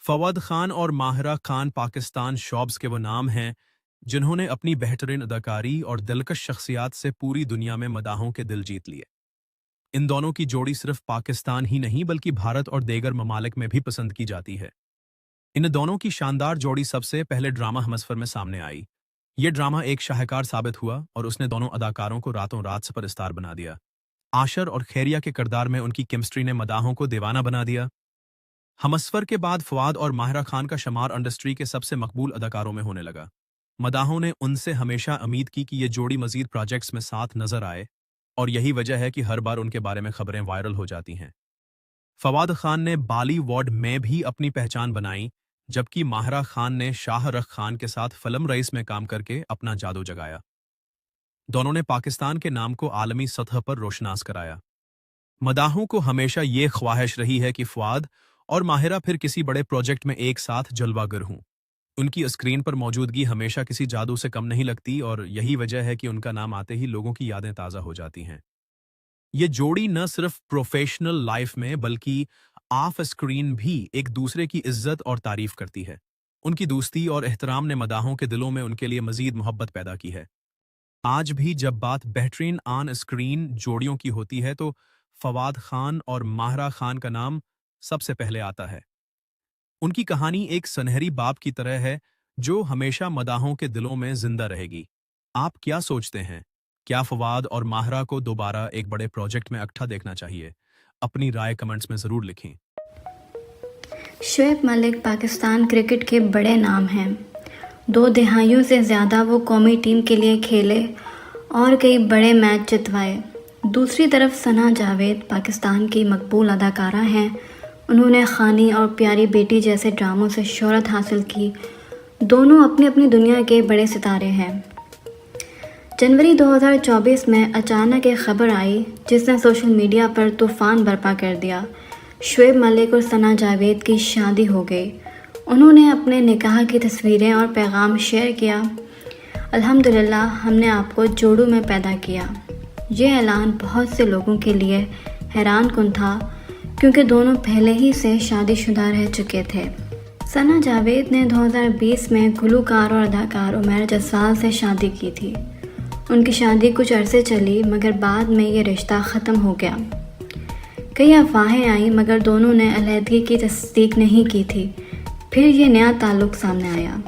फवाद खान और माहिरा खान पाकिस्तान शॉब्स के वो नाम हैं जिन्होंने अपनी बेहतरीन अदाकारी और दिलकश शख्सियात से पूरी दुनिया में मदाहों के दिल जीत लिए। इन दोनों की जोड़ी सिर्फ पाकिस्तान ही नहीं बल्कि भारत और देगर ममालिक में भी पसंद की जाती है। इन दोनों की शानदार जोड़ी सबसे पहले ड्रामा हमसफर में सामने आई। ये ड्रामा एक शाहकार साबित हुआ और उसने दोनों अदाकारों को रातों रात सुपरस्टार बना दिया। आशर और खैरिया के किरदार में उनकी केमिस्ट्री ने मदाहों को दीवाना बना दिया। हमसफर के बाद फवाद और माहिरा खान का शुमार इंडस्ट्री के सबसे मकबूल अदाकारों में होने लगा। मदाहों ने उनसे हमेशा उम्मीद की कि ये जोड़ी मजीद प्रोजेक्ट्स में साथ नजर आए और यही वजह है कि हर बार उनके बारे में खबरें वायरल हो जाती हैं। फवाद खान ने बॉलीवुड में भी अपनी पहचान बनाई, जबकि माहिरा खान ने शाहरुख खान के साथ फिल्म रईस में काम करके अपना जादू जगाया। दोनों ने पाकिस्तान के नाम को आलमी सतह पर रोशनास कराया। मदाहों को हमेशा ये ख्वाहिश रही है कि फवाद और माहिरा फिर किसी बड़े प्रोजेक्ट में एक साथ जलवागर हों। उनकी स्क्रीन पर मौजूदगी हमेशा किसी जादू से कम नहीं लगती और यही वजह है कि उनका नाम आते ही लोगों की यादें ताज़ा हो जाती हैं। ये जोड़ी न सिर्फ प्रोफेशनल लाइफ में बल्कि ऑफ स्क्रीन भी एक दूसरे की इज्जत और तारीफ करती है। उनकी दोस्ती और एहतराम ने मदाहों के दिलों में उनके लिए मजीद मोहब्बत पैदा की है। आज भी जब बात बेहतरीन ऑन स्क्रीन जोड़ियों की होती है तो फवाद खान और माहिरा खान का नाम सबसे पहले आता है। उनकी कहानी एक सुनहरी बाप की तरह है जो हमेशा मदाहों के दिलों में जिंदा रहेगी। आप क्या सोचते हैं? क्या फवाद और माहिरा को दोबारा एक बड़े प्रोजेक्ट में इकट्ठा देखना चाहिए? अपनी राय कमेंट्स में ज़रूर लिखें। शोएब मलिक पाकिस्तान क्रिकेट के बड़े नाम हैं। 2 दहाइयों से ज़्यादा वो कौमी टीम के लिए खेले और कई बड़े मैच जितवाए। दूसरी तरफ सना जावेद पाकिस्तान की मकबूल अदाकारा हैं। उन्होंने खानी और प्यारी बेटी जैसे ड्रामों से शोहरत हासिल की। दोनों अपनी अपनी दुनिया के बड़े सितारे हैं। जनवरी 2024 में अचानक एक खबर आई जिसने सोशल मीडिया पर तूफ़ान बर्पा कर दिया। शोएब मलिक और सना जावेद की शादी हो गई। उन्होंने अपने निकाह की तस्वीरें और पैगाम शेयर किया। अल्हम्दुलिल्लाह हमने आपको जोड़ू में पैदा किया। ये ऐलान बहुत से लोगों के लिए हैरान कुन था क्योंकि दोनों पहले ही से शादीशुदा रह चुके थे। सना जावेद ने 2020 में गुलूकार और अदाकार उमैर जस्साल से शादी की थी। उनकी शादी कुछ अरसे चली मगर बाद में ये रिश्ता ख़त्म हो गया। कई अफवाहें आई मगर दोनों ने अलहदगी की तस्दीक नहीं की थी। फिर ये नया ताल्लुक़ सामने आया।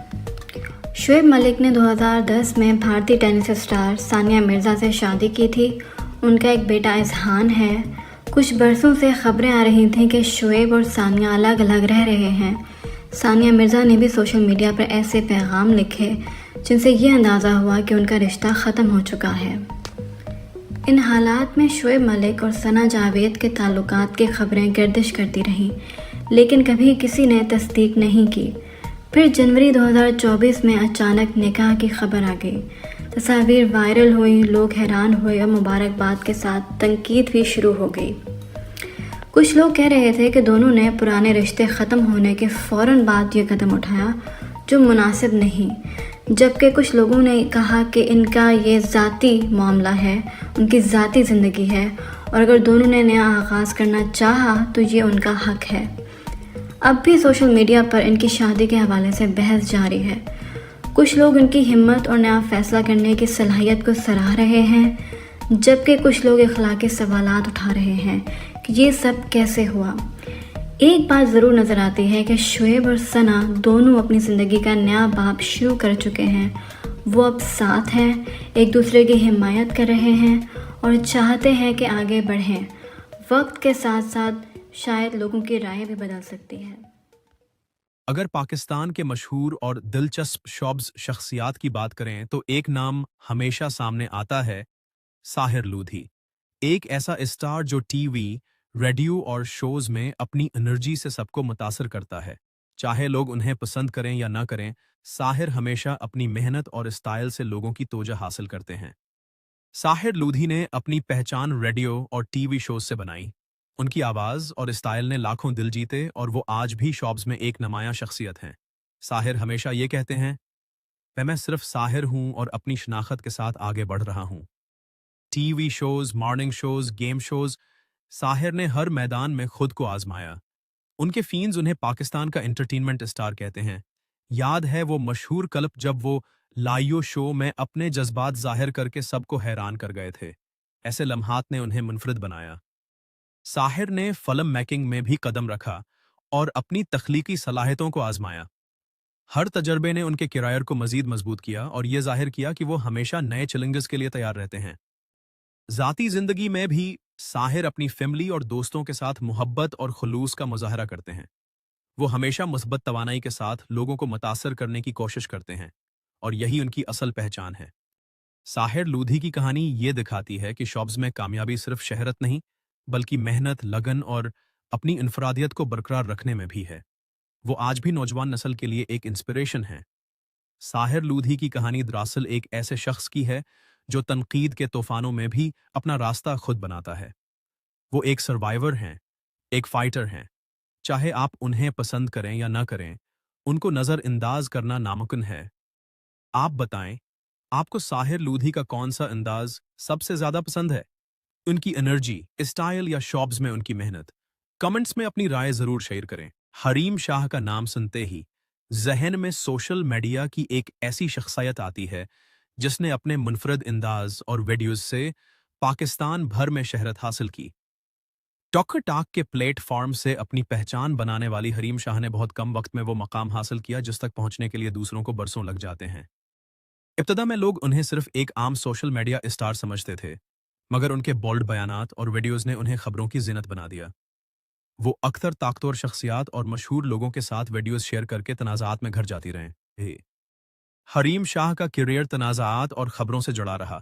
शोएब मलिक ने 2010 में भारतीय टेनिस स्टार सानिया मिर्ज़ा से शादी की थी। उनका एक बेटा इज़हान है। कुछ बरसों से खबरें आ रही थीं कि शोएब और सानिया अलग अलग रह रहे हैं। सानिया मिर्ज़ा ने भी सोशल मीडिया पर ऐसे पैगाम लिखे जिनसे ये अंदाज़ा हुआ कि उनका रिश्ता ख़त्म हो चुका है। इन हालात में शोएब मलिक और सना जावेद के ताल्लुकात की खबरें गर्दिश करती रहीं लेकिन कभी किसी ने तस्दीक नहीं की। फिर जनवरी 2024 में अचानक निकाह की खबर आ गई। तस्वीर वायरल हुई, लोग हैरान हुए और मुबारकबाद के साथ तनकीद भी शुरू हो गई। कुछ लोग कह रहे थे कि दोनों ने पुराने रिश्ते ख़त्म होने के फ़ौरन बाद ये कदम उठाया जो मुनासिब नहीं, जबकि कुछ लोगों ने कहा कि इनका ये ज़ाती मामला है, उनकी ज़ाती ज़िंदगी है और अगर दोनों ने नया आगाज़ करना चाहा तो ये उनका हक़ है। अब भी सोशल मीडिया पर इनकी शादी के हवाले से बहस जारी है। कुछ लोग इनकी हिम्मत और नया फ़ैसला करने की सलाहियत को सराह रहे हैं, जबकि कुछ लोग इखलाकी सवालात उठा रहे हैं कि ये सब कैसे हुआ। एक बात ज़रूर नज़र आती है कि शोएब और सना दोनों अपनी ज़िंदगी का नया बाब शुरू कर चुके हैं। वो अब साथ हैं, एक दूसरे की हिमायत कर रहे हैं और चाहते हैं कि आगे बढ़ें। वक्त के साथ साथ शायद लोगों की राय भी बदल सकती है। अगर पाकिस्तान के मशहूर और दिलचस्प शॉब्स शख्सियात की बात करें तो एक नाम हमेशा सामने आता है, साहिर लूधी। एक ऐसा स्टार जो टीवी, रेडियो और शोज में अपनी एनर्जी से सबको मुतासर करता है। चाहे लोग उन्हें पसंद करें या ना करें, साहिर हमेशा अपनी मेहनत और स्टाइल से लोगों की तवज्जो हासिल करते हैं। साहिर लूधी ने अपनी पहचान रेडियो और टीवी शोज से बनाई। उनकी आवाज़ और स्टाइल ने लाखों दिल जीते और वो आज भी शॉब्स में एक नुमायां शख्सियत हैं। साहिर हमेशा ये कहते हैं, मैं सिर्फ साहिर हूँ और अपनी शनाख्त के साथ आगे बढ़ रहा हूँ। TV shows, morning shows, game shows, Sahir ने हर मैदान में खुद को आजमाया। उनके फीन्स उन्हें पाकिस्तान का एंटरटेनमेंट स्टार कहते हैं। याद है वो मशहूर क्लिप जब वो लाइयो शो में अपने जज्बात जाहिर करके सबको हैरान कर गए थे। ऐसे लम्हात ने उन्हें मुनफरिद बनाया। साहिर ने फिल्म मेकिंग में भी कदम रखा और अपनी तख्लीकी सलाहियतों को आजमाया। हर तजर्बे ने उनके किरायर को मजीद मजबूत किया और यह जाहिर किया कि वो हमेशा नए चैलेंजेस के लिए तैयार रहते हैं। ज़ाती ज़िंदगी में भी साहिर अपनी फैमिली और दोस्तों के साथ मोहब्बत और खुलूस का मुजाहरा करते हैं। वो हमेशा मुस्बत तवानाई के साथ लोगों को मुतासर करने की कोशिश करते हैं और यही उनकी असल पहचान है। साहिर लूधी की कहानी ये दिखाती है कि शॉब्स में कामयाबी सिर्फ शहरत नहीं, बल्कि मेहनत, लगन और अपनी इनफरादियत को बरकरार रखने में भी है। वो आज भी नौजवान नस्ल के लिए एक इंस्पिरेशन है। साहिर लूधी की कहानी दरअसल एक ऐसे शख्स की है जो तनकीद के तूफानों में भी अपना रास्ता खुद बनाता है। वो एक सर्वाइवर हैं, एक फाइटर हैं। चाहे आप उन्हें पसंद करें या ना करें, उनको नज़रअंदाज करना नामुमकिन है। आप बताएं, आपको साहिर लूधी का कौन सा अंदाज सबसे ज्यादा पसंद है? उनकी एनर्जी, स्टाइल या शॉब्स में उनकी मेहनत? कमेंट्स में अपनी राय जरूर शेयर करें। हरीम शाह का नाम सुनते ही जहन में सोशल मीडिया की एक ऐसी शख्सियत आती है जिसने अपने मुनफरद अंदाज और वीडियोज से पाकिस्तान भर में शहरत हासिल की। टॉकर टाक के प्लेटफॉर्म से अपनी पहचान बनाने वाली हरीम शाह ने बहुत कम वक्त में वो मकाम हासिल किया जिस तक पहुंचने के लिए दूसरों को बरसों लग जाते हैं। इब्तदा में लोग उन्हें सिर्फ एक आम सोशल मीडिया स्टार समझते थे, मगर उनके बोल्ड बयानात और वीडियोज ने उन्हें खबरों की जिन्नत बना दिया। वो अक्सर ताकतवर शख्सियात और मशहूर लोगों के साथ वीडियोज शेयर करके तनाज़ात में घर जाती रहे। हरीम शाह का करियर तनाज़ात और खबरों से जुड़ा रहा।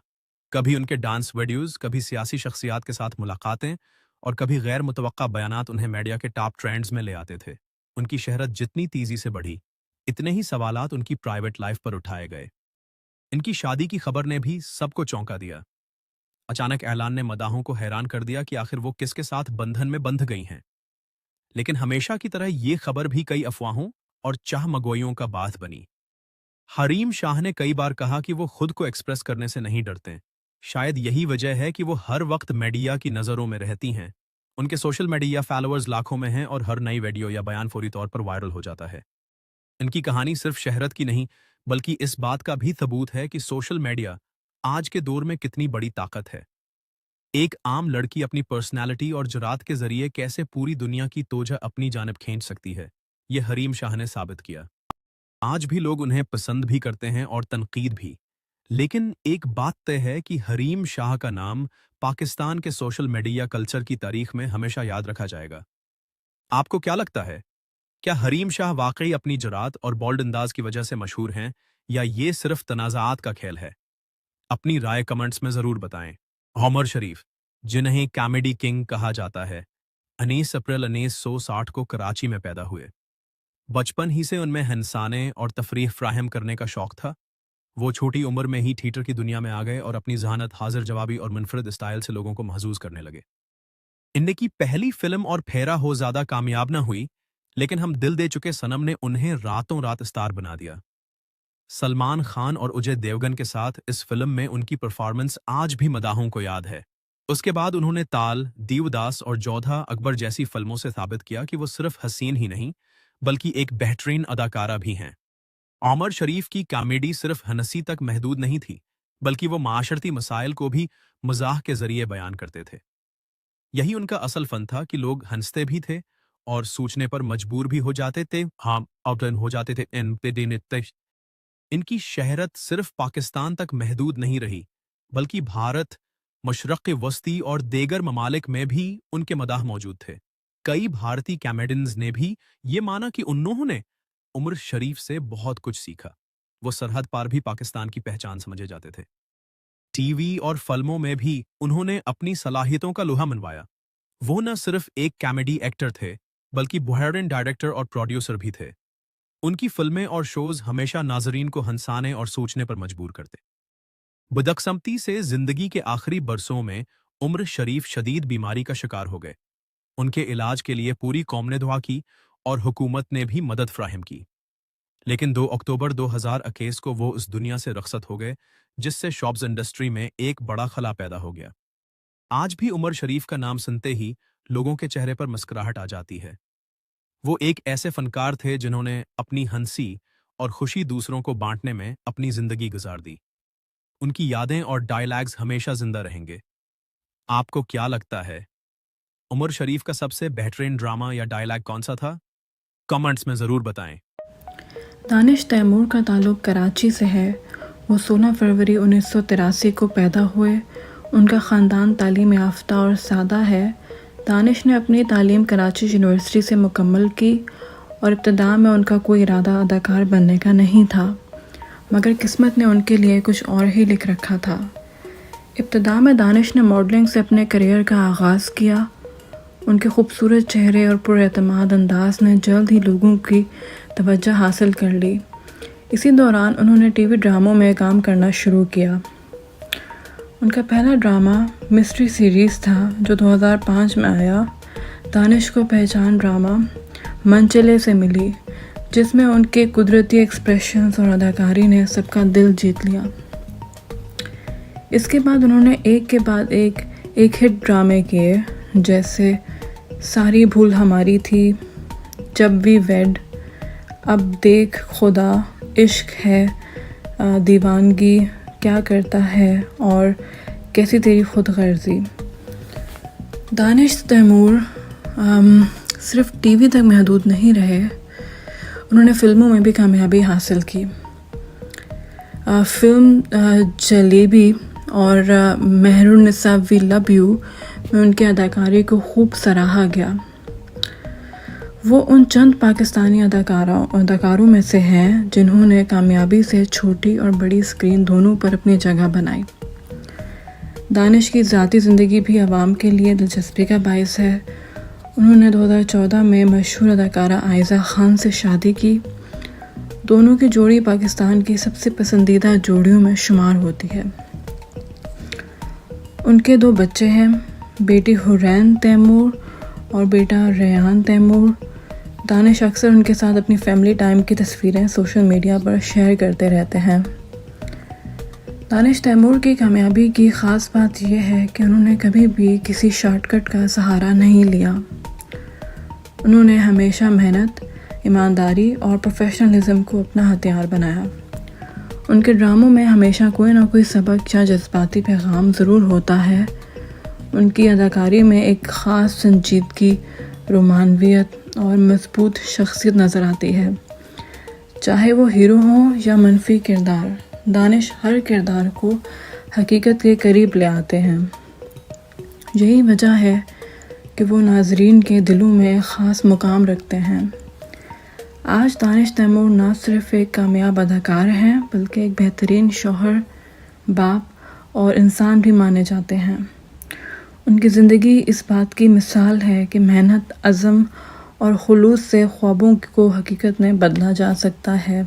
कभी उनके डांस वीडियोज, कभी सियासी शख्सियात के साथ मुलाकातें और कभी गैर मुतवक्का बयानात उन्हें मीडिया के टॉप ट्रेंड्स में ले आते थे। उनकी शहरत जितनी तेजी से बढ़ी, इतने ही सवालात उनकी प्राइवेट लाइफ पर उठाए गए। इनकी शादी की खबर ने भी सबको चौंका दिया। अचानक ऐलान ने मदाहों को हैरान कर दिया कि आखिर वो किसके साथ बंधन में बंध गई हैं। लेकिन हमेशा की तरह ये खबर भी कई अफवाहों और चाहमगोइयों का बात बनी। हरीम शाह ने कई बार कहा कि वो खुद को एक्सप्रेस करने से नहीं डरते। शायद यही वजह है कि वो हर वक्त मीडिया की नज़रों में रहती हैं। उनके सोशल मीडिया फॉलोअर्स लाखों में हैं और हर नई वीडियो या बयान फौरी तौर पर वायरल हो जाता है। इनकी कहानी सिर्फ शहरत की नहीं, बल्कि इस बात का भी सबूत है कि सोशल मीडिया आज के दौर में कितनी बड़ी ताकत है। एक आम लड़की अपनी पर्सनैलिटी और जुरात के जरिए कैसे पूरी दुनिया की तोजह अपनी जानिब खींच सकती है, ये हरीम शाह ने साबित किया। आज भी लोग उन्हें पसंद भी करते हैं और तनकीद भी। लेकिन एक बात तय है कि हरीम शाह का नाम पाकिस्तान के सोशल मीडिया कल्चर की तारीख में हमेशा याद रखा जाएगा। आपको क्या लगता है? क्या हरीम शाह वाकई अपनी जुरात और बोल्ड अंदाज की वजह से मशहूर हैं, या ये सिर्फ तनाज़ात का खेल है? अपनी राय कमेंट्स में जरूर बताएं। उमर शरीफ, जिन्हें कॉमेडी किंग कहा जाता है, 19 अप्रैल 1960 को कराची में पैदा हुए। बचपन ही से उनमें हंसाने और तफरीह फ्राहम करने का शौक था। वो छोटी उम्र में ही थिएटर की दुनिया में आ गए और अपनी जहानत, हाजिर जवाबी और मुनफरद स्टाइल से लोगों को महजूज करने लगे। इनकी पहली फिल्म और फेरा हो ज्यादा कामयाब ना हुई, लेकिन हम दिल दे चुके सनम ने उन्हें रातों रात स्टार बना दिया। सलमान खान और अजय देवगन के साथ इस फिल्म में उनकी परफॉर्मेंस आज भी मदाहों को याद है। उसके बाद उन्होंने ताल, दीवदास और जोधा अकबर जैसी फिल्मों से साबित किया कि वो सिर्फ हसीन ही नहीं, बल्कि एक बेहतरीन अदाकारा भी हैं। उमर शरीफ की कॉमेडी सिर्फ हंसी तक महदूद नहीं थी, बल्कि वो माशरती मसाइल को भी मजाक के जरिए बयान करते थे। यही उनका असल फन था कि लोग हंसते भी थे और सोचने पर मजबूर भी हो जाते थे। हाँ, आउटन हो जाते थे। इनकी शहरत सिर्फ पाकिस्तान तक महदूद नहीं रही, बल्कि भारत, मशरक़ वस्ती और देगर ममालिक में भी उनके मदाह मौजूद थे। कई भारतीय कॉमेडियंस ने भी ये माना कि उन्होंने उमर शरीफ से बहुत कुछ सीखा। वो सरहद पार भी पाकिस्तान की पहचान समझे जाते थे। टीवी और फिल्मों में भी उन्होंने अपनी सलाहियतों का लोहा मनवाया। वो न सिर्फ एक कॉमेडी एक्टर थे, बल्कि बेहतरीन डायरेक्टर और प्रोड्यूसर भी थे। उनकी फिल्में और शोज हमेशा नाजरीन को हंसाने और सोचने पर मजबूर करते। बदकिस्मती से जिंदगी के आखिरी बरसों में उमर शरीफ शदीद बीमारी का शिकार हो गए। उनके इलाज के लिए पूरी कौम ने दुआ की और हुकूमत ने भी मदद फ्राहम की। लेकिन 2 अक्टूबर 2021 को वो इस दुनिया से रखसत हो गए, जिससे शॉप्स इंडस्ट्री में एक बड़ा खला पैदा हो गया। आज भी उमर शरीफ का नाम सुनते ही लोगों के चेहरे पर मुस्कुराहट आ जाती है। وہ ایک ایسے فنکار تھے جنہوں نے اپنی ہنسی اور خوشی دوسروں کو بانٹنے میں اپنی زندگی گزار دی۔ ان کی یادیں اور ڈائیلاگز ہمیشہ زندہ رہیں گے۔ آپ کو کیا لگتا ہے عمر شریف کا سب سے بہترین ڈرامہ یا ڈائیلاگ کون سا تھا؟ کمنٹس میں ضرور بتائیں۔ دانش تیمور کا تعلق کراچی سے ہے۔ وہ 16 فروری 1983 کو پیدا ہوئے۔ ان کا خاندان تعلیم یافتہ اور سادہ ہے۔ دانش نے اپنی تعلیم کراچی یونیورسٹی سے مکمل کی اور ابتداء میں ان کا کوئی ارادہ اداکار بننے کا نہیں تھا، مگر قسمت نے ان کے لیے کچھ اور ہی لکھ رکھا تھا۔ ابتداء میں دانش نے ماڈلنگ سے اپنے کیریئر کا آغاز کیا۔ ان کے خوبصورت چہرے اور پر اعتماد انداز نے جلد ہی لوگوں کی توجہ حاصل کر لی۔ اسی دوران انہوں نے ٹی وی ڈراموں میں کام کرنا شروع کیا۔ ان کا پہلا ڈرامہ مسٹری سیریز تھا جو 2005 میں آیا۔ دانش کو پہچان ڈرامہ منچلے سے ملی، جس میں ان کے قدرتی ایکسپریشنز اور اداکاری نے سب کا دل جیت لیا۔ اس کے بعد انہوں نے ایک کے بعد ایک ہٹ ڈرامے کیے، جیسے ساری بھول ہماری تھی، جب وی ویڈ، اب دیکھ خدا، عشق ہے، دیوانگی، کیا کرتا ہے اور کیسی تیری خود غرضی۔ دانش تیمور صرف ٹی وی تک محدود نہیں رہے، انہوں نے فلموں میں بھی کامیابی حاصل کی۔ فلم جلیبی اور مہر النساء وی لو یو میں ان کی اداکاری کو خوب سراہا گیا۔ وہ ان چند پاکستانی اداکاروں میں سے ہیں جنہوں نے کامیابی سے چھوٹی اور بڑی اسکرین دونوں پر اپنی جگہ بنائی۔ دانش کی ذاتی زندگی بھی عوام کے لیے دلچسپی کا باعث ہے۔ انہوں نے 2014 میں مشہور اداکارہ عائزہ خان سے شادی کی۔ دونوں کی جوڑی پاکستان کی سب سے پسندیدہ جوڑیوں میں شمار ہوتی ہے۔ ان کے 2 بچے ہیں، بیٹی حورین تیمور اور بیٹا ریان تیمور۔ دانش اکثر ان کے ساتھ اپنی فیملی ٹائم کی تصویریں سوشل میڈیا پر شیئر کرتے رہتے ہیں۔ دانش تیمور کی کامیابی کی خاص بات یہ ہے کہ انہوں نے کبھی بھی کسی شارٹ کٹ کا سہارا نہیں لیا۔ انہوں نے ہمیشہ محنت، ایمانداری اور پروفیشنلزم کو اپنا ہتھیار بنایا۔ ان کے ڈراموں میں ہمیشہ کوئی نہ کوئی سبق یا جذباتی پیغام ضرور ہوتا ہے۔ ان کی اداکاری میں ایک خاص سنجیدگی، رومانویت اور مضبوط شخصیت نظر آتی ہے۔ چاہے وہ ہیرو ہوں یا منفی کردار، دانش ہر کردار کو حقیقت کے قریب لے آتے ہیں۔ یہی وجہ ہے کہ وہ ناظرین کے دلوں میں ایک خاص مقام رکھتے ہیں۔ آج دانش تیمور نہ صرف ایک کامیاب اداکار ہیں بلکہ ایک بہترین شوہر، باپ اور انسان بھی مانے جاتے ہیں۔ ان کی زندگی اس بات کی مثال ہے کہ محنت، عزم اور خلوص سے خوابوں کو حقیقت میں بدلا جا سکتا ہے۔